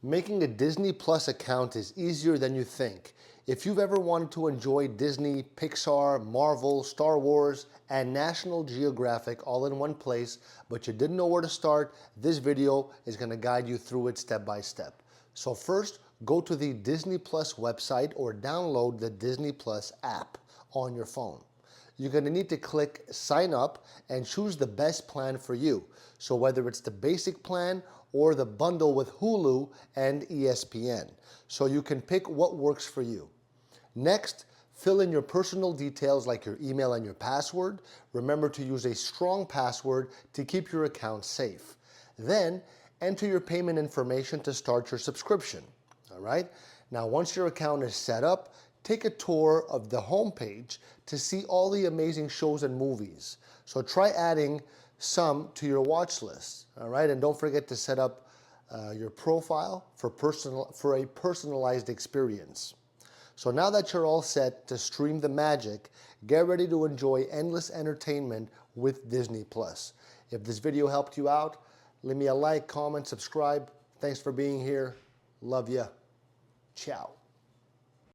Making a Disney Plus account is easier than you think. If you've ever wanted to enjoy Disney, Pixar, Marvel, Star Wars, and National Geographic all in one place, but you didn't know where to start, this video is going to guide you through it step by step. So first, go to the Disney Plus website or download the Disney Plus app on your phone. You're going to need to click sign up and choose the best plan for you. So whether it's the basic plan or the bundle with Hulu and ESPN. So you can pick what works for you. Next, fill in your personal details like your email and your password. Remember to use a strong password to keep your account safe. Then, enter your payment information to start your subscription. All right? Now, once your account is set up, take a tour of the homepage to see all the amazing shows and movies. So try adding some to your watch list, all right? And don't forget to set up your profile for a personalized experience. So now that you're all set to stream the magic, get ready to enjoy endless entertainment with Disney Plus. If this video helped you out, leave me a like, comment, subscribe. Thanks for being here. Love ya. Ciao.